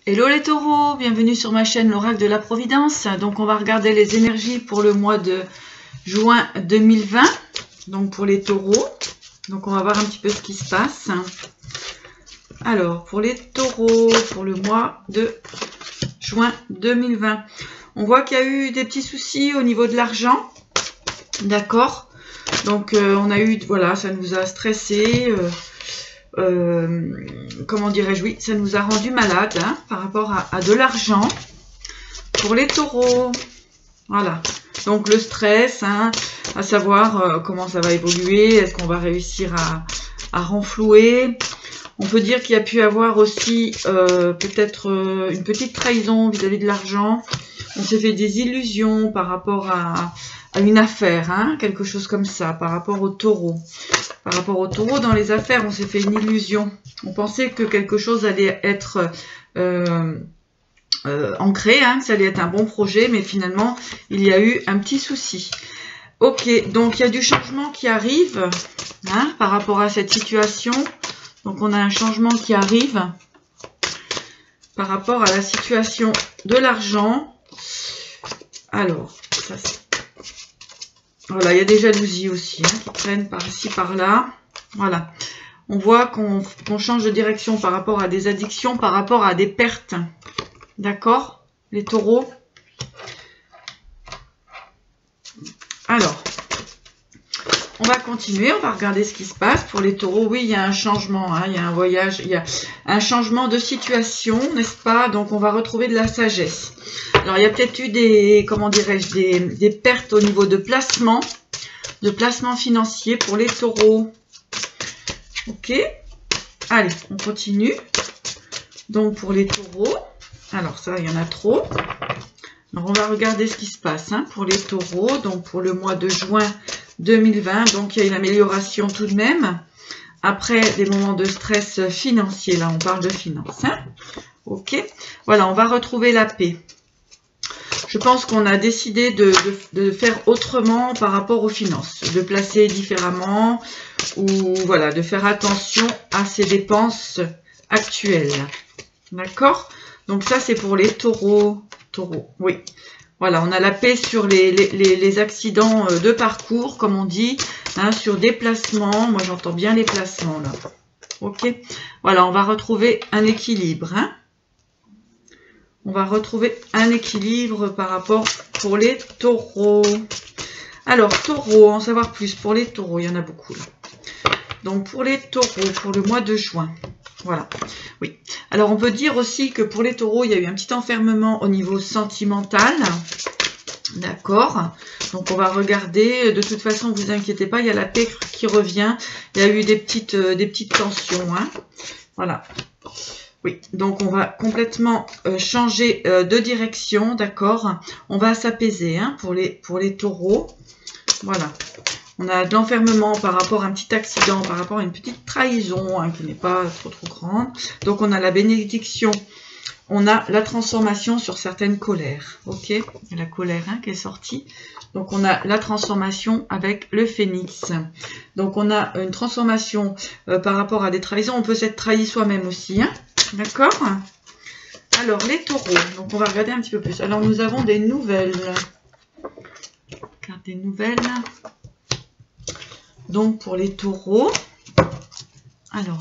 Hello les taureaux, bienvenue sur ma chaîne l'Oracle de la Providence. Donc on va regarder les énergies pour le mois de juin 2020. Donc pour les taureaux. Donc on va voir un petit peu ce qui se passe. Alors pour les taureaux, pour le mois de juin 2020. On voit qu'il y a eu des petits soucis au niveau de l'argent. D'accord. Donc on a eu, voilà, ça nous a stressé. Comment dirais-je, oui, ça nous a rendu malade hein, par rapport à de l'argent. Pour les taureaux, voilà, donc le stress, hein, à savoir comment ça va évoluer, est-ce qu'on va réussir à renflouer. On peut dire qu'il y a pu avoir aussi peut-être une petite trahison vis-à-vis de l'argent. On s'est fait des illusions par rapport à une affaire, hein, quelque chose comme ça, par rapport au taureau. Par rapport au taureau, dans les affaires, on s'est fait une illusion. On pensait que quelque chose allait être ancré, hein, que ça allait être un bon projet, mais finalement, il y a eu un petit souci. Ok, donc il y a du changement qui arrive hein, par rapport à cette situation. Donc on a un changement qui arrive par rapport à la situation de l'argent. Alors, ça c'est... Voilà, il y a des jalousies aussi hein, qui traînent par ici, par là. Voilà. On voit qu'on change de direction par rapport à des addictions, par rapport à des pertes. D'accord, les taureaux. Alors, on va continuer, on va regarder ce qui se passe. Pour les taureaux, oui, il y a un changement, hein, il y a un voyage, il y a un changement de situation, n'est-ce pas? Donc, on va retrouver de la sagesse. Alors, il y a peut-être eu des, comment dirais-je, des pertes au niveau de placement financier pour les taureaux. Ok. Allez, on continue. Donc, pour les taureaux, alors ça, il y en a trop. Alors, on va regarder ce qui se passe hein, pour les taureaux. Donc, pour le mois de juin 2020, donc il y a une amélioration tout de même. Après des moments de stress financier, là, on parle de finances. Hein. Ok. Voilà, on va retrouver la paix. Je pense qu'on a décidé de faire autrement par rapport aux finances, de placer différemment ou voilà, de faire attention à ses dépenses actuelles. D'accord? Donc ça, c'est pour les taureaux. Taureaux, oui. Voilà, on a la paix sur les accidents de parcours, comme on dit, hein, sur des placements. Moi, j'entends bien les placements, là. Ok? Voilà, on va retrouver un équilibre, hein. On va retrouver un équilibre par rapport pour les taureaux. Alors, taureaux, en savoir plus pour les taureaux, il y en a beaucoup là. Donc, pour les taureaux, pour le mois de juin, voilà. Oui. Alors, on peut dire aussi que pour les taureaux, il y a eu un petit enfermement au niveau sentimental. D'accord. Donc, on va regarder. De toute façon, ne vous inquiétez pas, il y a la paix qui revient. Il y a eu des petites tensions. Hein. Voilà. Oui, donc on va complètement changer de direction, d'accord. On va s'apaiser hein, pour les taureaux. Voilà. On a de l'enfermement par rapport à un petit accident, par rapport à une petite trahison hein, qui n'est pas trop grande. Donc on a la bénédiction, on a la transformation sur certaines colères. Ok, la colère hein, qui est sortie. Donc on a la transformation avec le phénix. Donc on a une transformation par rapport à des trahisons. On peut s'être trahi soi-même aussi. Hein. D'accord. Alors, les taureaux. Donc, on va regarder un petit peu plus. Alors, nous avons des nouvelles. Carte des nouvelles. Donc, pour les taureaux. Alors,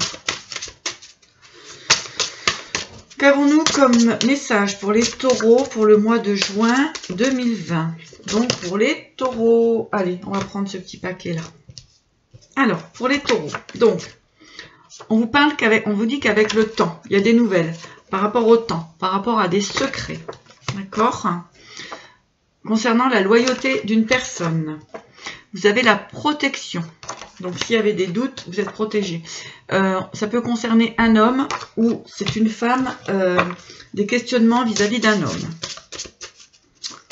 qu'avons-nous comme message pour les taureaux pour le mois de juin 2020? Donc, pour les taureaux. Allez, on va prendre ce petit paquet-là. Alors, pour les taureaux. Donc, on vous dit qu'avec le temps, il y a des nouvelles par rapport au temps, par rapport à des secrets, d'accord? Concernant la loyauté d'une personne, vous avez la protection. Donc, s'il y avait des doutes, vous êtes protégé. Ça peut concerner un homme ou c'est une femme, des questionnements vis-à-vis d'un homme.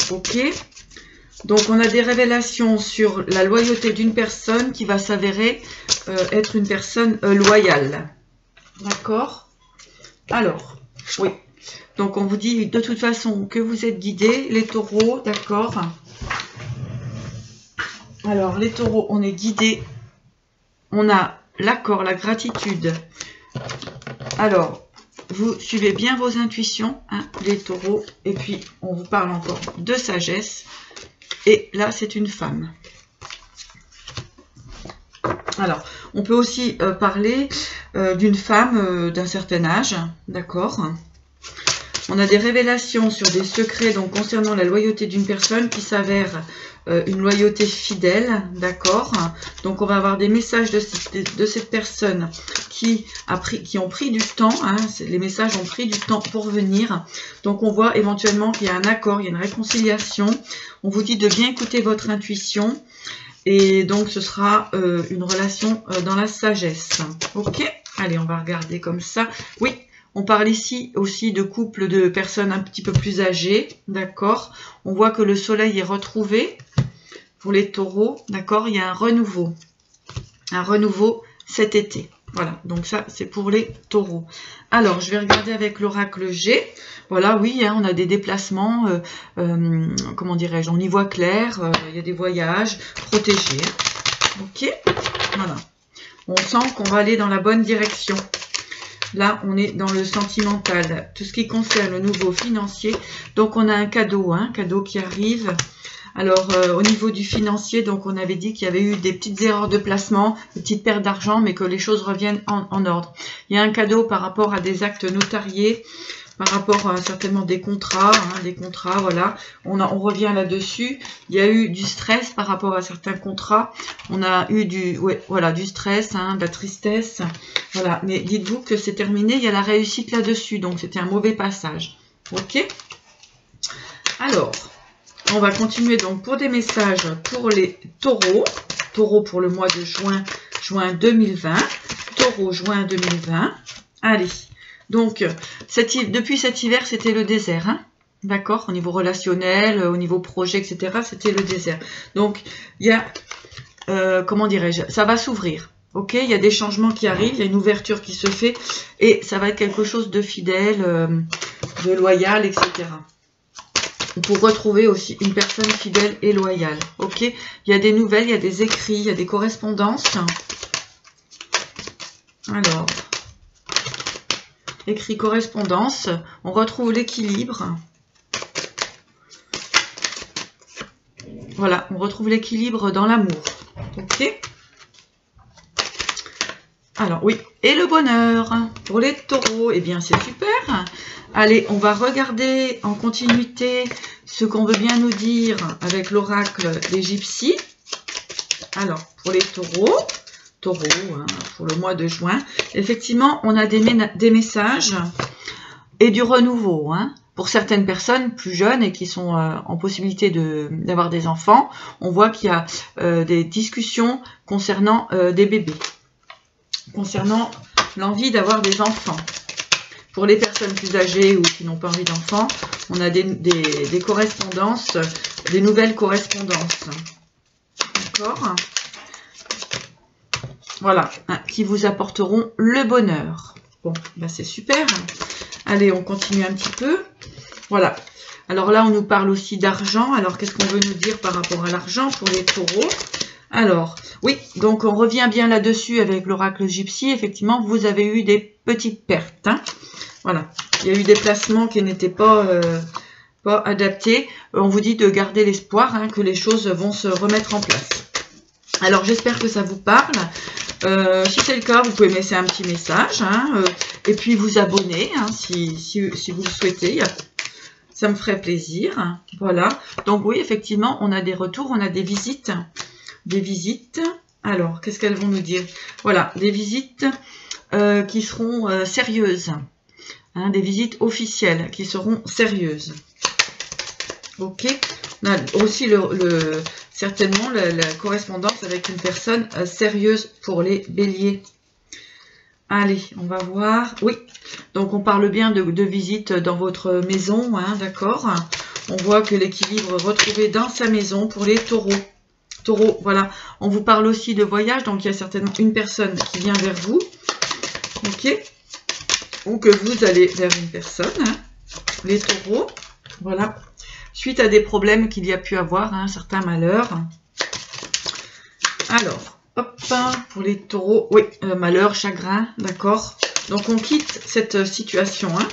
Ok? Donc, on a des révélations sur la loyauté d'une personne qui va s'avérer être une personne loyale. D'accord? Alors, oui. Donc, on vous dit de toute façon que vous êtes guidés, les taureaux, d'accord? Alors, les taureaux, on est guidés. On a l'accord, la gratitude. Alors, vous suivez bien vos intuitions, hein, les taureaux. Et puis, on vous parle encore de sagesse. Et là, c'est une femme. Alors, on peut aussi parler d'une femme d'un certain âge, d'accord. On a des révélations sur des secrets donc concernant la loyauté d'une personne qui s'avère une loyauté fidèle, d'accord. Donc, on va avoir des messages de cette personne qui ont pris du temps, hein, les messages ont pris du temps pour venir. Donc, on voit éventuellement qu'il y a un accord, il y a une réconciliation. On vous dit de bien écouter votre intuition. Et donc, ce sera une relation dans la sagesse. Ok? Allez, on va regarder comme ça. Oui, on parle ici aussi de couple de personnes un petit peu plus âgées. D'accord? On voit que le soleil est retrouvé pour les taureaux. D'accord? Il y a un renouveau. Un renouveau cet été. Voilà, donc ça, c'est pour les taureaux. Alors, je vais regarder avec l'oracle G. Voilà, oui, hein, on a des déplacements, comment dirais-je, on y voit clair, il y a des voyages protégés. Ok, voilà. On sent qu'on va aller dans la bonne direction. Là, on est dans le sentimental. Tout ce qui concerne le nouveau financier. Donc, on a un cadeau, hein, cadeau qui arrive. Alors, au niveau du financier, donc on avait dit qu'il y avait eu des petites erreurs de placement, des petites pertes d'argent, mais que les choses reviennent en ordre. Il y a un cadeau par rapport à des actes notariés, par rapport à certainement des contrats, hein, voilà. On revient là-dessus. Il y a eu du stress par rapport à certains contrats. On a eu du stress, hein, de la tristesse. Voilà, mais dites-vous que c'est terminé, il y a la réussite là-dessus, donc c'était un mauvais passage. Ok? Alors... on va continuer donc pour des messages pour les taureaux. Taureaux pour le mois de juin 2020. Taureau, juin 2020. Allez. Donc, depuis cet hiver, c'était le désert. Hein, d'accord? Au niveau relationnel, au niveau projet, etc. C'était le désert. Donc, il y a, comment dirais-je, ça va s'ouvrir. Ok? Il y a des changements qui arrivent. Il y a une ouverture qui se fait. Et ça va être quelque chose de fidèle, de loyal, etc. Pour retrouver aussi une personne fidèle et loyale. Ok, il y a des nouvelles, il y a des écrits, il y a des correspondances. Alors, écrit, correspondance, on retrouve l'équilibre. Voilà, on retrouve l'équilibre dans l'amour. Ok. Alors, oui, et le bonheur pour les taureaux, eh bien, c'est super. Allez, on va regarder en continuité ce qu'on veut bien nous dire avec l'oracle des gypsies. Alors, pour les taureaux, hein, pour le mois de juin, effectivement, on a des messages et du renouveau. Hein. Pour certaines personnes plus jeunes et qui sont en possibilité d'avoir des enfants, on voit qu'il y a des discussions concernant des bébés, concernant l'envie d'avoir des enfants. Pour les personnes plus âgées ou qui n'ont pas envie d'enfants, on a des correspondances, des nouvelles correspondances. D'accord? Voilà, hein, qui vous apporteront le bonheur. Bon, ben c'est super. Allez, on continue un petit peu. Voilà. Alors là, on nous parle aussi d'argent. Alors, qu'est-ce qu'on veut nous dire par rapport à l'argent pour les taureaux? Alors, oui, donc on revient bien là-dessus avec l'oracle gypsy. Effectivement, vous avez eu des petites pertes. Hein. Voilà, il y a eu des placements qui n'étaient pas adaptés. On vous dit de garder l'espoir, hein, que les choses vont se remettre en place. Alors, j'espère que ça vous parle. Si c'est le cas, vous pouvez me laisser un petit message. Hein, et puis vous abonner, hein, si vous le souhaitez. Ça me ferait plaisir. Voilà. Donc oui, effectivement, on a des retours, on a des visites. Des visites. Alors, qu'est-ce qu'elles vont nous dire? Voilà, des visites qui seront sérieuses. Hein, des visites officielles qui seront sérieuses. Ok. On a aussi certainement la correspondance avec une personne sérieuse pour les béliers. Allez, on va voir. Oui, donc on parle bien de visite dans votre maison, hein, d'accord. On voit que l'équilibre est retrouvé dans sa maison pour les taureaux. Taureaux, voilà. On vous parle aussi de voyage, donc il y a certainement une personne qui vient vers vous. Ok. Ou que vous allez vers une personne, hein, les taureaux, voilà, suite à des problèmes qu'il y a pu avoir, hein, certains malheurs. Alors, hop, pour les taureaux, oui, malheur, chagrin, d'accord. Donc on quitte cette situation, hein.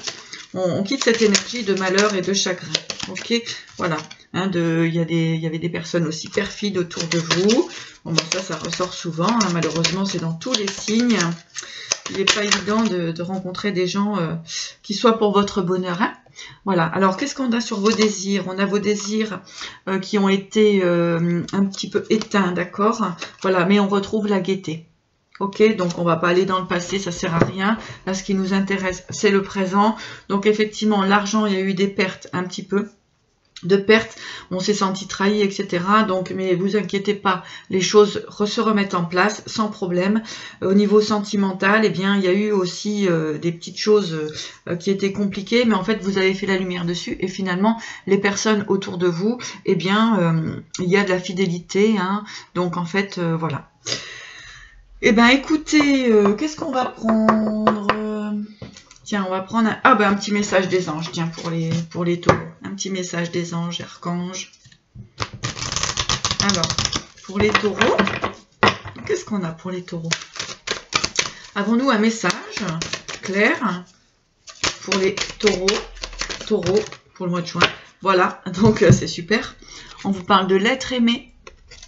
On quitte cette énergie de malheur et de chagrin. Ok, voilà. Hein, il y avait des personnes aussi perfides autour de vous. Bon, ben ça ressort souvent. Hein. Malheureusement, c'est dans tous les signes. Il n'est pas évident de rencontrer des gens qui soient pour votre bonheur. Hein. Voilà. Alors, qu'est-ce qu'on a sur vos désirs? On a vos désirs qui ont été un petit peu éteints, d'accord? Voilà, mais on retrouve la gaieté. Ok, donc on va pas aller dans le passé, ça sert à rien. Là, ce qui nous intéresse, c'est le présent. Donc effectivement, l'argent, il y a eu des pertes, un petit peu de pertes. On s'est senti trahi, etc. Donc, mais vous inquiétez pas, les choses se remettent en place sans problème. Au niveau sentimental, eh bien, il y a eu aussi des petites choses qui étaient compliquées, mais en fait, vous avez fait la lumière dessus. Et finalement, les personnes autour de vous, eh bien, il y a de la fidélité. Hein, donc, en fait, voilà. Eh bien, écoutez, qu'est-ce qu'on va prendre? Tiens, on va prendre un petit message des anges, tiens, pour les taureaux. Un petit message des anges, archanges. Alors, pour les taureaux, qu'est-ce qu'on a pour les taureaux? Avons-nous un message clair pour les taureaux pour le mois de juin? Voilà, donc c'est super. On vous parle de l'être aimé,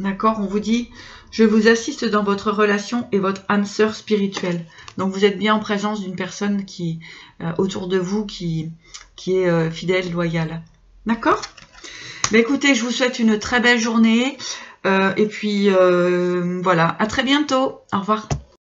d'accord? On vous dit... Je vous assiste dans votre relation et votre âme sœur spirituelle. Donc vous êtes bien en présence d'une personne qui autour de vous qui est fidèle, loyale. D'accord? Ben écoutez, je vous souhaite une très belle journée. Et puis voilà, à très bientôt. Au revoir.